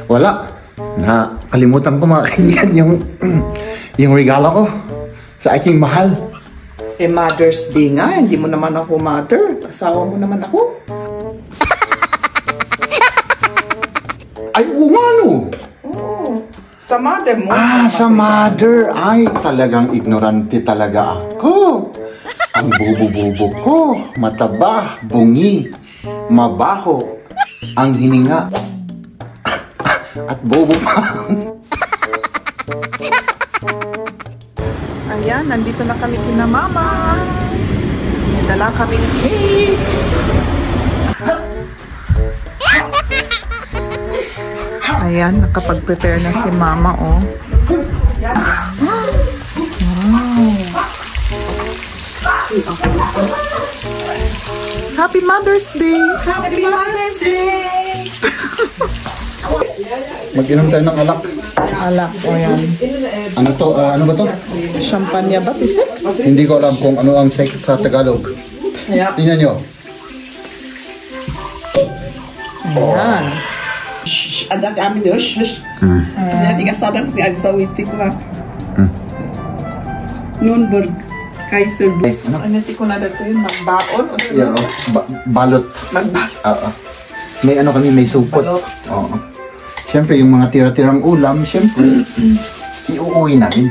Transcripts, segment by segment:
Wala. Nakalimutan ko mga kaibigan yung regalo ko sa aking mahal. Mother's Day nga, hindi mo naman ako mother. Asawa mo naman ako. Ay, oo nga no. Oo. Sa mother mo. Sa mother. Ay, talagang ignorante talaga ako. Ang bubo-bubo ko, mataba, bungi, mabaho, ang hininga, at bobo pa. Ayan, nandito na kami kina mama. May dala kaming cake. Ayan, nakapag-prepare na si mama, oh. Happy Mother's Day! Happy Mother's Day! Mag-inom tayo ng alak. Alak, o yan. Ano to? Ano ba to? Champagne ba, pisik? Hindi ko alam kung ano ang sek sa Tagalog. Tingnan nyo. Ayan. Shh, ada kami dulu, shh. Jadi kasaran ni Agzawiti ko ha. Nürnberg, Kaiserburg. Ano ti ko na dito yun? Magbaon? Yeah, balot. Magbaon. May ano kami, may supot. Balot. Oo. Siyempre, yung mga tira-tirang ulam, siyempre, iuuwi namin.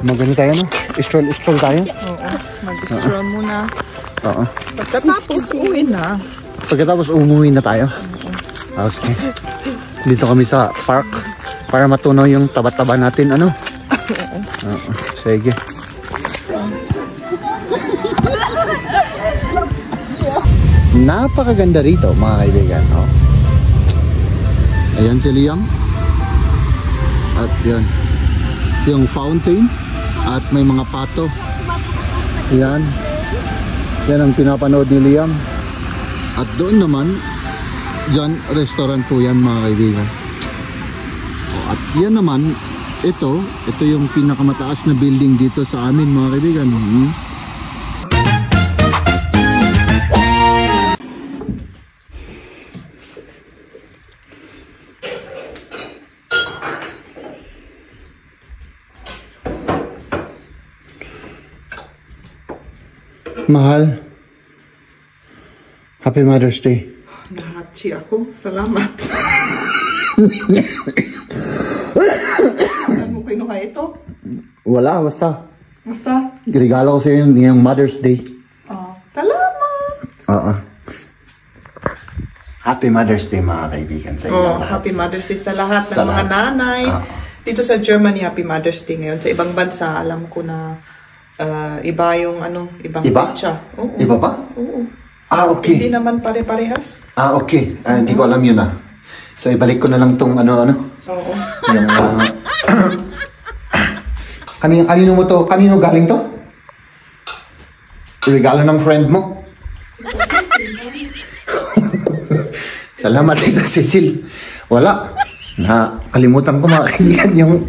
Magano tayo, no? Stroll tayo? Oo. Mag-stroll muna. Oo. Pagkatapos, uwi na. Pagkatapos, umuwi na tayo. Okay. Dito kami sa park para matunaw yung taba-taba natin, ano? Oo. Sige. Napakaganda rito, mga kaibigan. Oh. Ayan si Liam. At yan. Yung fountain. At may mga pato. Yan. Yan ang pinapanood ni Liam. At doon naman, dyan, restaurant po yan, mga kaibigan. At yan naman, ito yung pinakamataas na building dito sa amin, mga kaibigan. Mahal, Happy Mother's Day. Nahatsi ako. Salamat. Saan mo kinuha ito? Wala, basta. Basta? Regalo ko sa iyo yung Mother's Day. Salamat. Oo. Happy Mother's Day, mga kaibigan, sa inyo lahat. Happy Mother's Day sa lahat ng Sa mga lahat. nanay. Dito sa Germany, Happy Mother's Day ngayon. Sa ibang bansa, alam ko na iba yung ibang Iba? petsa. Oo. Iba ba? Oo. Okay. Hindi naman pare-parehas. Okay. Hindi ko alam yun, So, ibalik ko na lang tong ano. Oo. Yung, kanino mo to? Kanino galing to? Regalo ng friend mo? Salamat, Tita Cecil. Wala. Nakalimutan ko, mga kaibigan,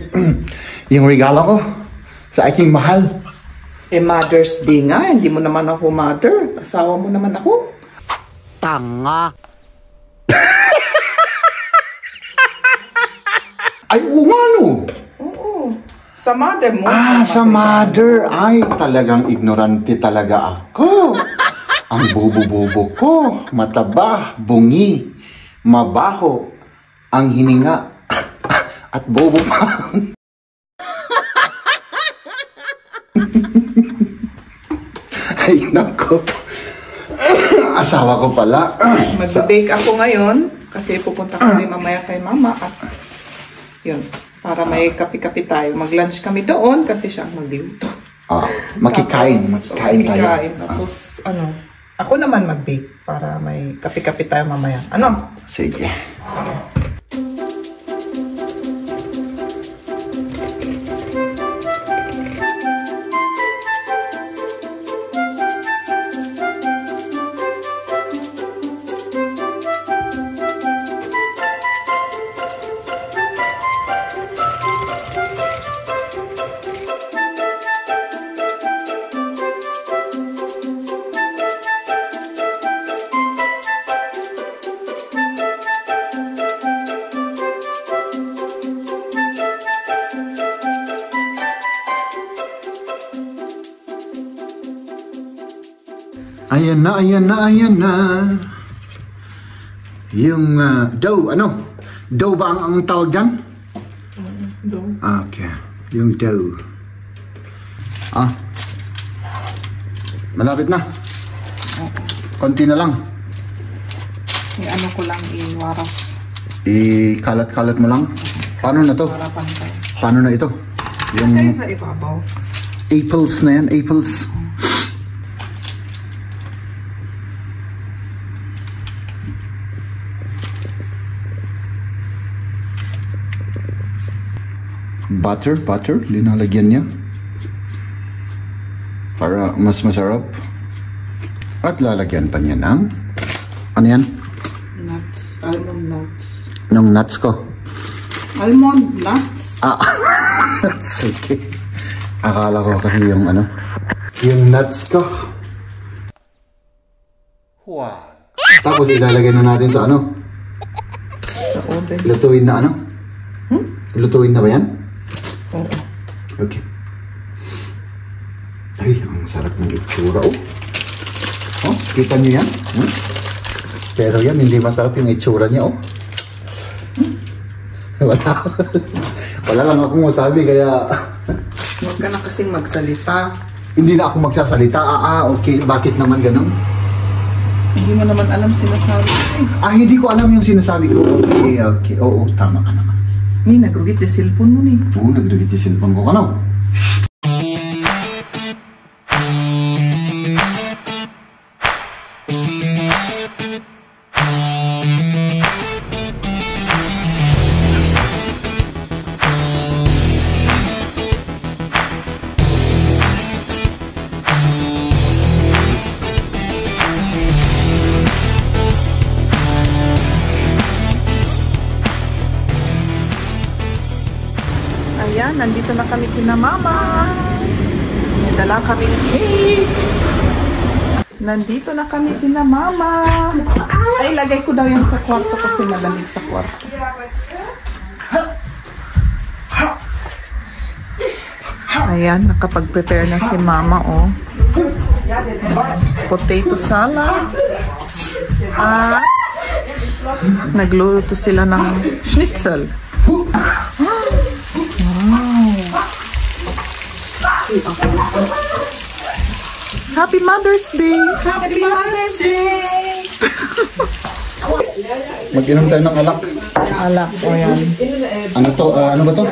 yung regalo ko sa aking mahal. Mother's Day nga, hindi mo naman ako mother. Asawa mo naman ako. Tanga. Ay, oo nga no. Oo. Sa mother mo. Sa mother. Ay, talagang ignorante talaga ako. Ang bubo-bubo ko, mataba, bungi, mabaho, ang hininga, at bobo pa. Ay, nako. Asawa ko pala. Mag-bake ako ngayon kasi pupunta kami mamaya kay mama at yun, para may kapi-kapi tayo. Mag-lunch kami doon kasi siya ang magluto. Makikain tayo. Tapos, ako naman mag-bake para may kapi-kapi tayo mamaya. Ano? Sige. ayan na, ayan na, ayan na. Yung dough, ano? Dough ba ang tawag dyan? Dough. Okay, yung dough. Malapit na. Konti na lang. Ano ko lang iwaras. Ikalat-kalat mo lang. Paano na to? Para pantay. Paano na ito? Yung Kaya sa ibabaw. apples na yan, apples. Butter, linalagyan niya para mas masarap. At lalagyan pa niya ng ano yan? Nuts. Almond nuts. Yung nuts ko. Almond nuts? Sige. Akala ko kasi yung ano, yung nuts ko. Wow. Tapos ilalagay na natin sa ano? Sa oven. Lutuin na ano? Lutuin na ba yan? Oo. Okay. Ay, ang sarap ng itsura, oh. Oh, kita niyo yan? Pero yan, hindi masarap yung itsura niya, oh. Wala lang akong masabi, kaya... Huwag ka na kasing magsalita. Hindi na ako magsasalita. Okay. Bakit naman ganun? Hindi mo naman alam sinasabi. Hindi ko alam yung sinasabi ko. Okay. Oo, tama ka naman. Ni, nagrugit yung cellphone mo ni. Oo, nag-read yung cellphone ko. Ano? Ayan, nandito na kami kina Mama. May dala kaming cake. Nandito na kami kina Mama. Ay, lagay ko daw yan sa kwarto kasi malamig sa kwarto. Ayan, nakapag-prepare na si Mama, oh. Potato salad. At nagluto sila ng schnitzel. Happy Mother's Day! Happy Mother's Day! Mag-inom tayo ng alak. Alak, o yan. Ano to? Ano ba to?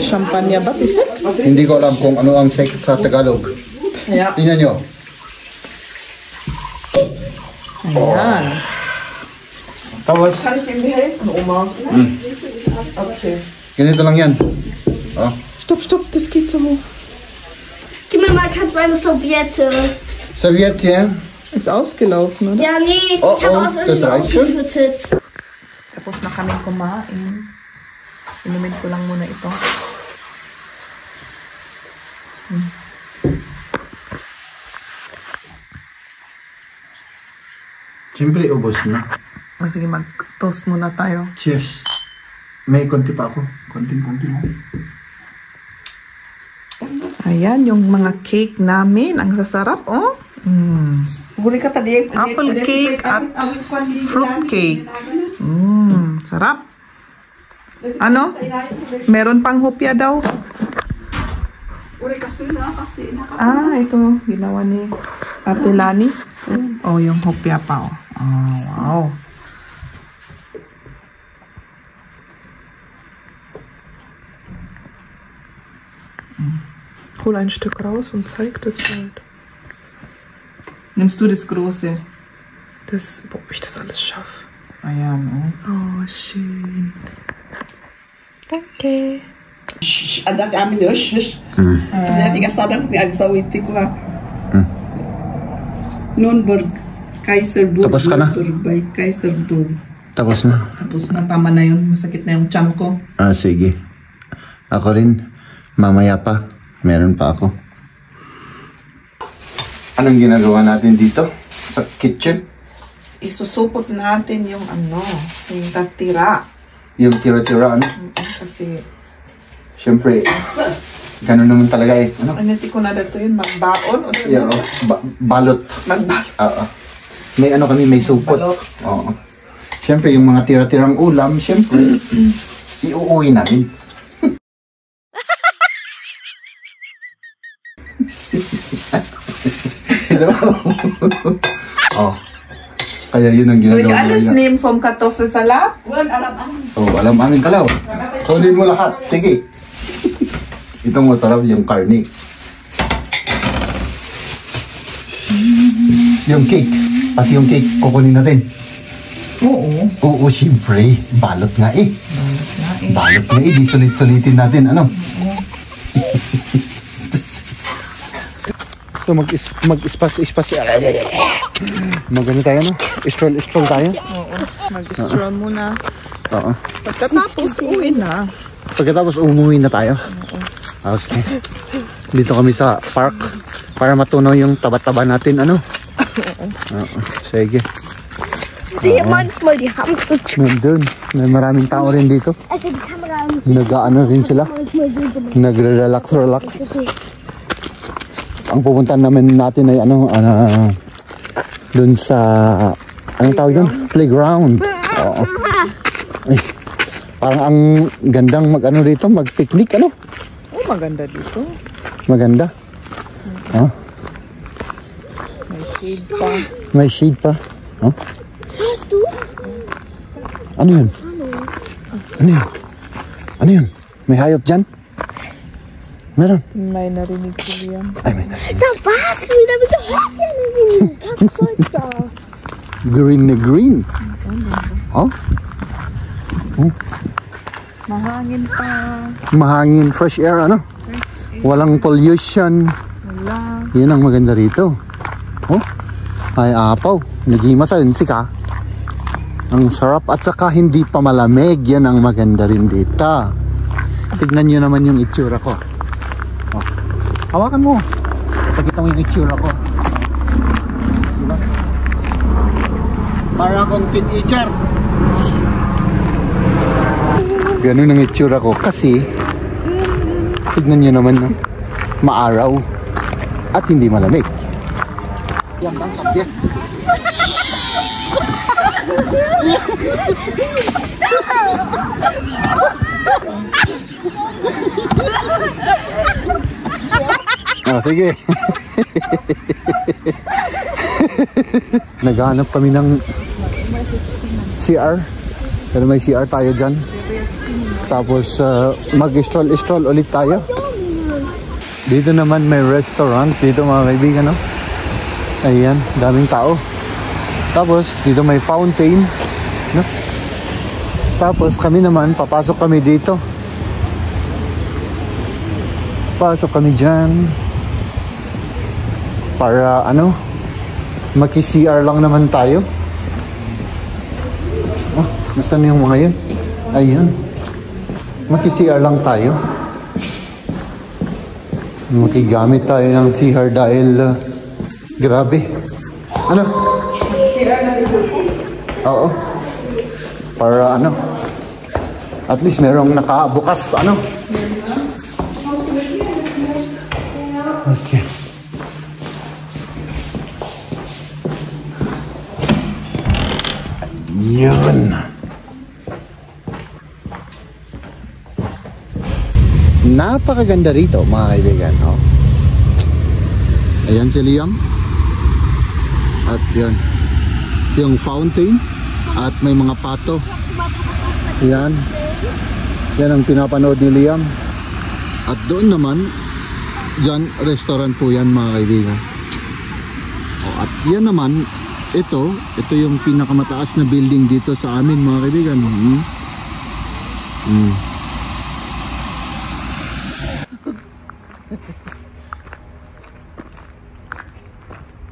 Champagne ba, Tisik? Hindi ko alam kung ano ang secret sa Tagalog. Yeah. Tingnan nyo. Ayan. Tapos, Okay. ganito lang yan. Oh. Stopp, das geht so hoch. Gib mir mal, kannst du eine Serviette? Serviette. Ist ausgelaufen, oder? Ja, nee, ich Oh, habe oh, aus das Versehen reicht schon. ausgeschüttet. Tapos na kami kumain. Inumin ko lang muna ito. Siyempre, ubos na. O, sige, mag-toast muna tayo. Cheers. May konti pa ako. Konting-konti mo. Ayan, yung mga cake namin. Ang sasarap, oh. Guli ka tadi. Apple cake at fruit cake. Sarap. Ano? Meron pang hopya daw. Uri kasi na kasi Ito. Ginawa ni Ate Lani. Oh, yung hopya pa, oh. Oh, wow. Hol ein Stück raus und zeig das halt. Nimmst du das große? Das, ob ich das alles schaffe. Ayan, oh. Oh, schön. Danke. Adat amin yun. Kasi natin kasalan ni Agsawiti ko ha. Nürnberg. Kaiserburg. Tapos ka na? Nürnberg by Kaiserburg. Tapos na. Tapos na, tama na yun. Masakit na yung tiyan ko. Sige. Ako rin. Mamaya pa. Meron pa ako. Anong ginagawa natin dito? Sa kitchen? Isusupot natin yung ano, yung tatira. Yung tira-tira, ano? Kasi Siyempre, Ganun naman talaga eh. Ano? Ano ko na dito yun? Magbaon? O Yeah, balot. Magbalot. Oo. May ano kami, may supot. Balot. Oo. Siyempre, yung mga tira-tirang ulam, siyempre, iuuwi namin. Hello? Oh. Kaya yun ang So, ginagawa you alles nila. nehmen vom Kartoffelsalat? Oh, alam amin kalaw. Kunin mo lahat. Sige. Ito masarap yung karne. Yung cake. Pati yung cake, kukunin natin. Oo. Oo, siyempre. Balot nga eh. Balot nga eh. Di sulit-sulitin natin. Ano? So mag-ispas. Magano tayo, no? Stroll tayo. Oo. Mag-stroll muna. Oo. Pagkatapos, uwi na. Pagkatapos umuwi na tayo. Okay. Dito kami sa park para matunaw yung taba-taba natin, ano? Oo. Sige. Die manchmal, die haben so Nandun. May maraming tao rin dito. also die Kamera Nag-ano rin sila. manchmal so gemacht. Nagre-relax. Okay. Ang pupuntahan namin natin ay dun sa anong tawag yun? Playground. Oo. Ay, parang ang gandang mag-ano dito, mag-picnic, ano? Oh, maganda dito. Maganda. Oh, May shade pa. may shade pa. Oh, Hörst du? ano yun? Ano yun? Ano yun? May hayop dyan? Meron. May narinig ko yan. Ay, may narinig. Da warst du wieder mit der Herzchen. Da. Green na green. Oh, Mahangin pa. mahangin, fresh air, ano? Walang pollution. Wala. Yun ang maganda rito. Oh, ay apaw. Naghimasan ka. Ang sarap at saka hindi pa malamig. Yan ang maganda rin dito. Tignan nyo naman yung itsura ko. Oh. Hawakan mo. Pakita mo yung itsura ko. Diba? Para akong teenager. Ganun ang itsura ko kasi tignan nyo naman no? Maaraw at hindi malamig. Yan bang sakyan? Oh, sige. Naghahanap kami ng CR. Pero may CR tayo dyan. Tapos mag-stroll ulit tayo. Dito naman may restaurant. Dito mga kaibigan, no? Ayan, daming tao. Tapos dito may fountain, no? Tapos kami naman, papasok kami dito. Pasok kami dyan. Para ano, maki-CR lang naman tayo. Oh, nasaan yung mga yun? Ayun. Maki-CR lang tayo. Makigamit tayo ng CR dahil grabe. Ano? CR na dito. Oo. Para ano? At least merong nakabukas, ano? Okay. Yun. Napakaganda rito, mga kaibigan, no? Ayan si Liam. At yun. Yung fountain. At may mga pato. Yan. Yan ang pinapanood ni Liam. At doon naman, dyan, restaurant po yan, mga kaibigan. O, at yan naman, ito yung pinakamataas na building dito sa amin, mga kaibigan.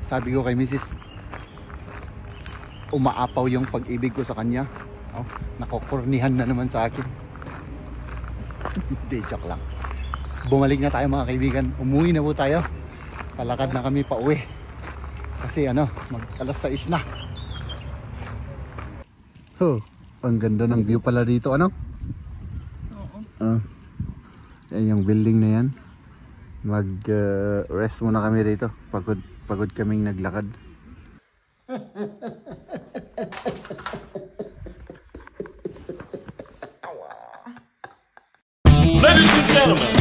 Sabi ko kay Mrs. umaapaw yung pag-ibig ko sa kanya. Oh, nakokornihan na naman sa akin. Hindi, joke lang. Bumalik na tayo, mga kaibigan. Umuwi na po tayo. Palakad na kami pa uwi. Kasi ano, mag-alas 6 na. Oh, ang ganda ng view pala dito, ano? Oo. Yan yung building na yan. Mag-rest muna kami rito. Pagod kaming naglakad. Ladies and gentlemen,